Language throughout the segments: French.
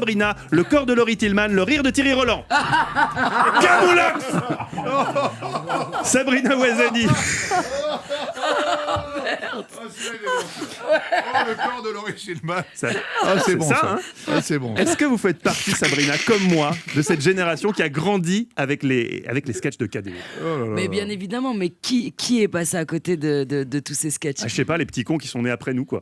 Sabrina, le corps de Laurie Tillman, le rire de Thierry Roland. Camoulox. Sabrina Ouazani. Le corps de Laurie Tillman. C'est c'est bon ça. Hein. C'est bon. Est-ce que vous faites partie, Sabrina, comme moi, de cette génération qui a grandi avec les sketchs de KD? Mais bien évidemment, mais qui est passé à côté de tous ces sketchs? Je sais pas, les petits cons qui sont nés après nous, quoi.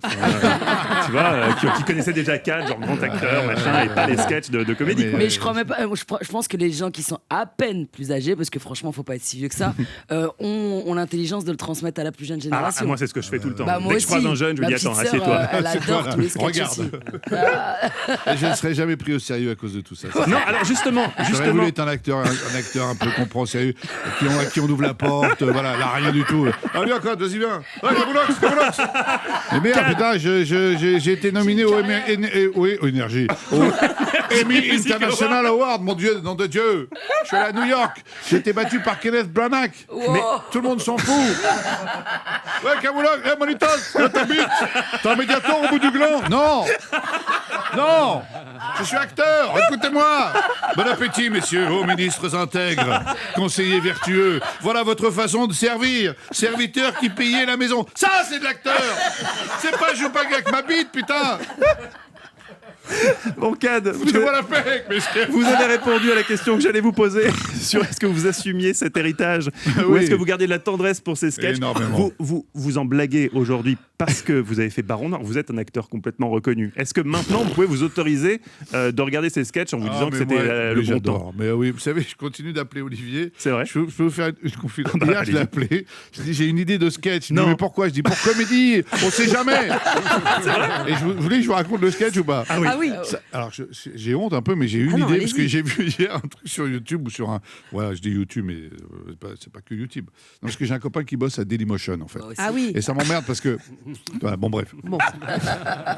Tu vois, qui connaissaient déjà KD, genre grand acteur, machin, et pas les sketchs de comédie. Mais je crois même pas. Je pense que les gens qui sont à peine plus âgés, parce que franchement, faut pas être si vieux que ça, ont l'intelligence de le transmettre à la plus jeune génération. Moi, c'est ce que je fais tout le temps. Bah, Dès que je croise un jeune, je lui dis attends, assieds-toi. Elle adore tous les sketchs. Regarde. Je ne serais jamais pris au sérieux à cause de tout ça. Non, alors justement. J'aurais voulu être un acteur un peu qu'on prend au sérieux, à qui on ouvre la porte, voilà, là rien du tout. Ah bien quoi, vas-y bien. Ouais, Camoulox. Mais merde, putain, j'ai été nominé au Énergie. Au Emmy International Award, mon Dieu, nom de Dieu. Je suis allé à New York. J'ai été battu par Kenneth Branagh. Mais tout le monde s'en fout. Ouais, Camoulox, Monitos, t'habites. T'es un médiator au bout du gland. Non, je suis acteur, écoutez-moi. Bon appétit, messieurs, ô ministres intègres, conseillers vertueux. Voilà votre façon de servir. Serviteur qui payait la maison. Ça, c'est de l'acteur. C'est pas je joue pas avec ma bite, putain. Bon, Cad, Foutez-moi la paix, messieurs. vous avez répondu à la question que j'allais vous poser sur est-ce que vous assumiez cet héritage ou Oui. est-ce que vous gardez de la tendresse pour ces sketchs. Énormément. Vous en blaguez aujourd'hui parce que vous avez fait Baron Noir. Vous êtes un acteur complètement reconnu. Est-ce que maintenant vous pouvez vous autoriser de regarder ces sketchs en vous disant que c'était le bon temps? Mais oui, vous savez, je continue d'appeler Olivier. C'est vrai. Je peux vous faire une confidence. bah, Hier, je l'ai allez-y. appelé. Je dis, j'ai une idée de sketch. Il me Non. dit, mais pourquoi? Je dis, pour comédie. On sait jamais. Et vous voulez que je vous raconte le sketch ou pas? Ah oui. Ah oui. Alors, j'ai honte un peu, mais j'ai eu une non, idée parce que allez-y. j'ai vu hier un truc sur YouTube ou sur un. Voilà, je dis YouTube, mais c'est pas que YouTube. Non, parce que j'ai un copain qui bosse à Dailymotion, en fait. Ah oui. Et ça m'emmerde parce que. Voilà, bon, bref. Bon.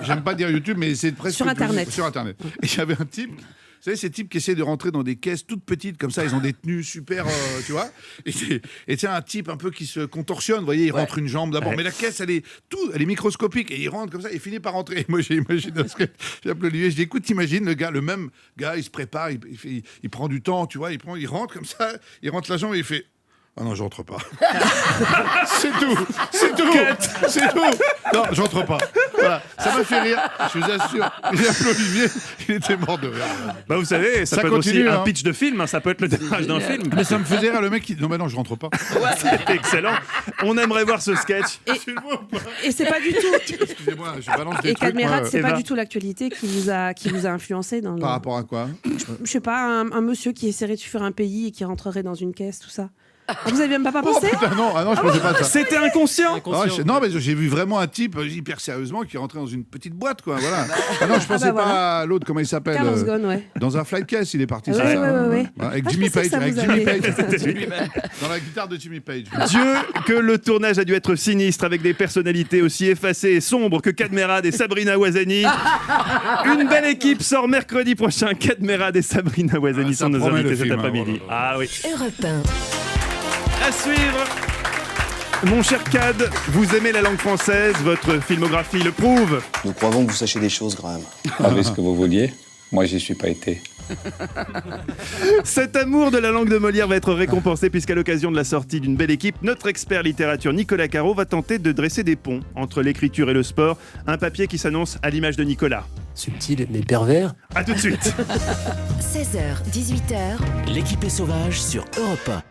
J'aime pas dire YouTube, mais c'est presque. Sur Internet. Sur Internet. Et il y avait un type. Vous savez, ces types qui essaient de rentrer dans des caisses toutes petites, comme ça, ils ont des tenues super, tu vois. Et tiens, un type un peu qui se contorsionne, vous voyez, il rentre une jambe d'abord, mais la caisse, elle est microscopique, et il rentre comme ça, il finit par rentrer. Et moi, j'ai imaginé, j'ai appelé Olivier, je dis, écoute, t'imagines, le même gars, il se prépare, il prend du temps, tu vois, il rentre comme ça, il rentre la jambe et il fait... Ah non, j'entre pas. C'est tout. Non, j'entre pas. Voilà, ça m'a fait rire, je vous assure. J'ai appelé Olivier, il était mort de rire. Bah vous savez, ça peut être continue, aussi un hein. pitch de film, hein, ça peut être le démarrage d'un film. Mais ça me faisait rire, le mec, non, mais non, je rentre pas. C'est excellent. On aimerait voir ce sketch. Et c'est pas du tout. Excusez-moi, je balance des Et trucs. Cadmerat, moi, c'est Eva. pas du tout l'actualité qui vous a influencé dans le... Par rapport à quoi? Je sais pas, un monsieur qui essaierait de fuir un pays et qui rentrerait dans une caisse, tout ça. Ah, vous avez même pas pensé? Putain, non, je pensais pas à ça. C'était inconscient. Non, mais j'ai vu vraiment un type hyper sérieusement qui rentrait dans une petite boîte, quoi. Voilà. Ah non, je pensais bah pas à l'autre, comment il s'appelle Carlos Ghosn, ouais. Dans un flight case, il est parti. Ouais, c'est ça, ouais, hein. ouais. Avec Ah, je Jimmy pensais que Page. ça Avec vous Jimmy avait- Page. Dans la guitare de Jimmy Page. Dieu, que le tournage a dû être sinistre avec des personnalités aussi effacées et sombres que Cadmerad et Sabrina Ouazani. Une belle équipe sort mercredi prochain. Cadmerad et Sabrina Ouazani ça sont nos promet invités le cet film, hein, après-midi. oh là là. Ah oui. Europe 1. À suivre. Mon cher Cad, vous aimez la langue française, votre filmographie le prouve. Nous croyons que vous sachiez des choses, Graham. Avec ce que vous vouliez, moi j'y suis pas été. Cet amour de la langue de Molière va être récompensé puisqu'à l'occasion de la sortie d'une belle équipe, notre expert littérature Nicolas Caro va tenter de dresser des ponts entre l'écriture et le sport. Un papier qui s'annonce à l'image de Nicolas. Subtil mais pervers. A tout de suite. 16h, 18h. L'équipe est sauvage sur Europe 1.